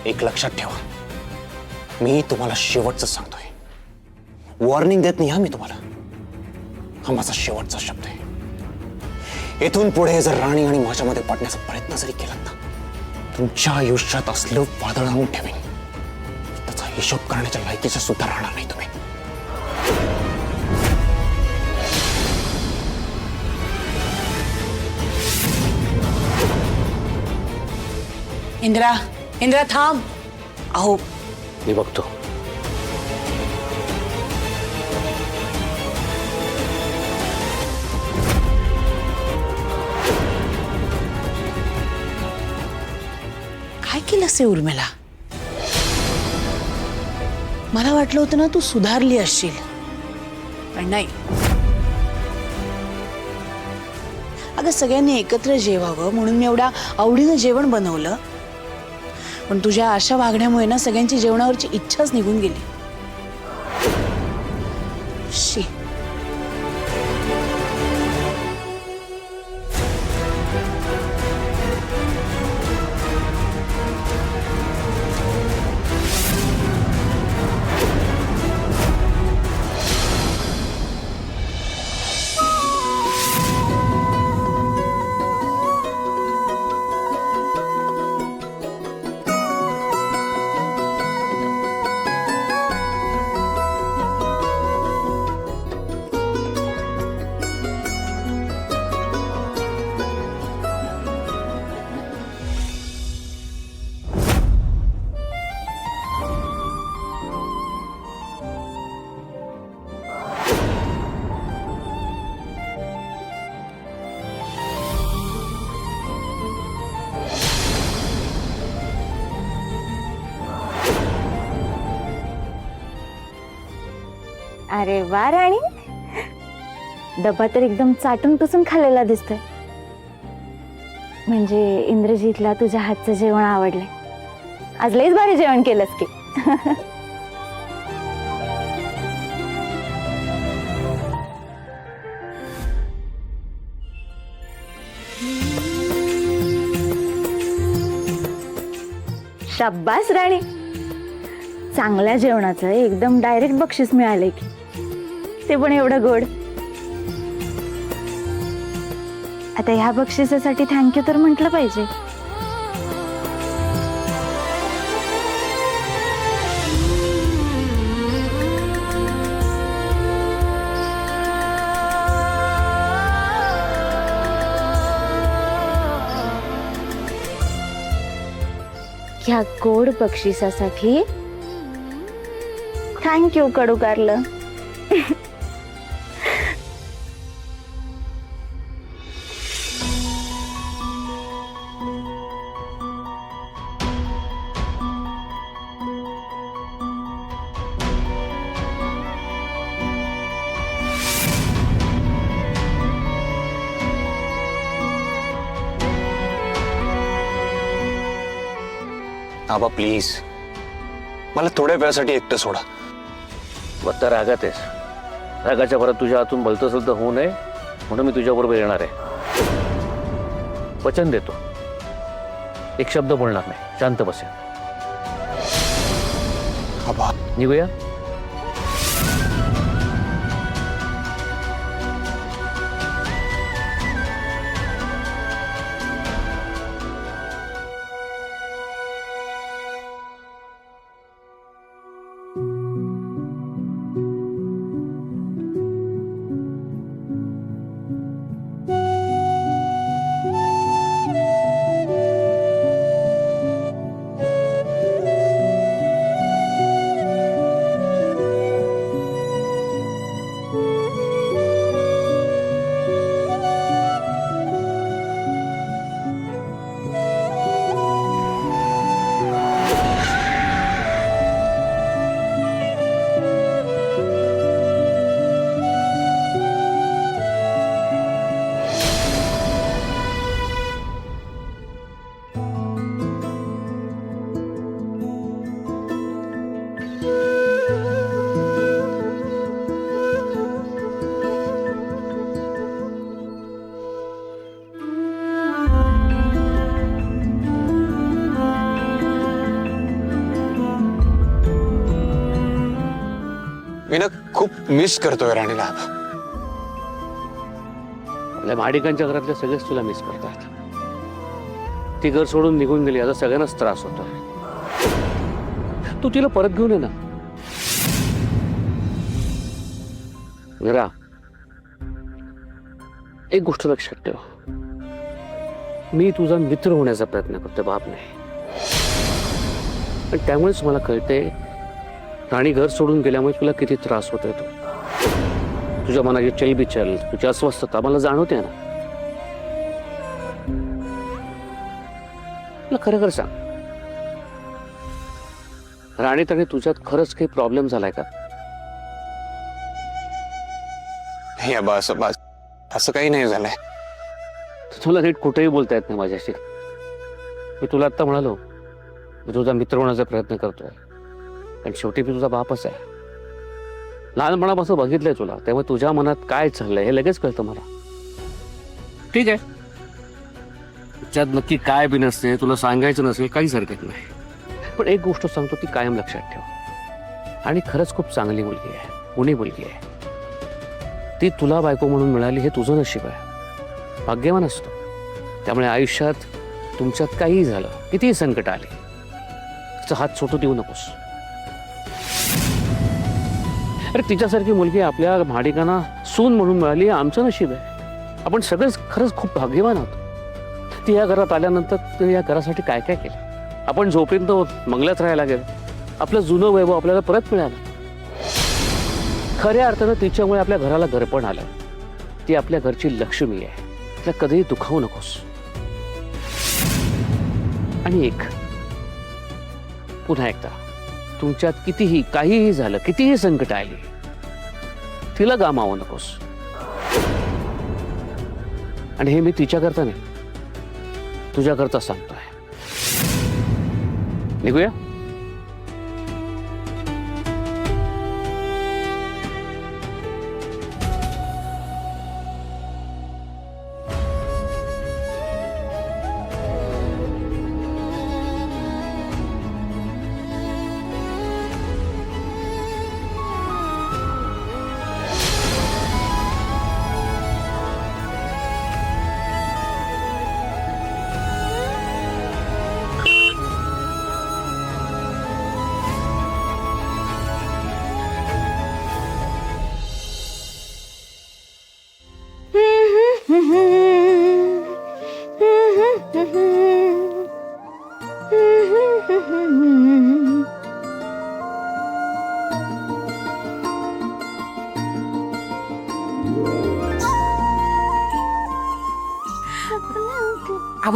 एक लक्षात ठेवा, मी तुम्हाला शेवटचं सांगतोय, वॉर्निंग देत नाही हा मी तुम्हाला, हा माझा शेवटचा शब्द आहे। इथून पुढे जर राणी आणि माझ्यामध्ये पडण्याचा प्रयत्न जरी केला ना, तुमच्या आयुष्यात असलं वादळ आणून ठेवेन, त्याचा हिशोब करण्याच्या लायकीचे सुद्धा राहणार नाही तुम्ही। इंद्रा, इंद्रा थांब। अहो मी बघतो। काय केलंस हे उर्मिला? मला वाटलं होतं ना तू सुधारली असशील, पण नाही। अगं सगळ्यांनी एकत्र जेवावं म्हणून मी एवढ्या आवडीनं जेवण बनवलं, पण तुझ्या अशा वागण्यामुळे ना सगळ्यांची जेवणावरची इच्छाच निघून गेली। शी। अरे वा राणी, डबा तर एकदम चाटून पुसून खाल्लेला दिसतोय। म्हणजे इंद्रजीतला तुझ्या हातचं जेवण आवडलंय। आज लयच भारी जेवण केलंस की। शाब्बास राणी, चांगल्या जेवणाचं एकदम डायरेक्ट बक्षीस मिळालंय की, ते पण एवढं गोड। आता ह्या बक्षिसासाठी थँक्यू तर म्हटलं पाहिजे। ह्या गोड बक्षिसासाठी थँक्यू कडू कारलं। आबा प्लीज, मला थोड्या वेळासाठी एकटं सोडा। आता रागात आहेस, रागाच्या भरात तुझ्या हातून भलतं सलतं होऊ नये म्हणून मी तुझ्या बरोबर येणार आहे। वचन देतो, एक शब्द बोलणार नाही, शांत बसेल। आबा निघूया। मी ना खूप मिस करतोय राणीला. आपल्या माडिकांच्या घरातले सगळेच तुला मिस करतात. ती घर सोडून निघून गेली, आता सगळ्यांनाच त्रास होतोय. तू तिला परत घेऊन ये ना. मीरा, एक गोष्ट लक्षात ठेव, मी तुझा मित्र होण्याचा प्रयत्न करतोय, बाप नाही. आणि त्यामुळेच मला कळते राणी घर सोडून गेल्यामुळे तुला किती त्रास होतोय. तुझ्या मनाची चलबिचल, तुझी अस्वस्थता मला जाणवते ना. मला खरं खरं सांग, राणीत आणि तुझ्यात खरंच काही प्रॉब्लेम झालाय का? हे अबा, असं काही नाही झालंय. तुला नीट कुठेही बोलता येत नाही माझ्याशी. मी तुला आत्ता म्हणालो, मी तुझा मित्र होण्याचा प्रयत्न करतोय, कारण शेवटी मी तुझा बापच आहे. लहानपणापासून बघितलंय तुला, त्यामुळे तुझ्या मनात काय चाललंय हे लगेच कळतं मला. ठीक आहे, त्यात नक्की काय बी नसते, तुला सांगायचं नसेल, काहीच हरकत नाही. पण एक गोष्ट सांगतो, ती कायम लक्षात ठेव. आणि खरंच खूप चांगली मुलगी आहे, पुणे मुलगी आहे. ती तुला बायको म्हणून मिळाली हे तुझं नशीब आहे, भाग्यवान असतो. त्यामुळे आयुष्यात तुमच्यात काहीही झालं, कितीही संकट आले, तिचा हात सोटू देऊ नकोस. अरे तिच्यासारखी मुलगी आपल्या माडिकांना सून म्हणून मिळाली, आमचं नशीब आहे. आपण सगळेच खरंच खूप भाग्यवान आहोत. ती या घरात आल्यानंतर तिने या घरासाठी काय काय केलं. आपण जोपर्यंत मंगलात राहायला लागेल, आपलं जुनं वैभव आपल्याला परत मिळालं. खऱ्या अर्थानं तिच्यामुळे आपल्या घराला घरपण आलं. ती आपल्या घरची लक्ष्मी आहे, तिला कधीही दुखावू नकोस. आणि पुन्हा एकदा, तुमच्यात कितीही काहीही झालं, कितीही संकट आली, तिला गमावू नकोस. आणि हे मी तिच्याकरता नाही, तुझ्याकरता सांगतोय. निघूया. अव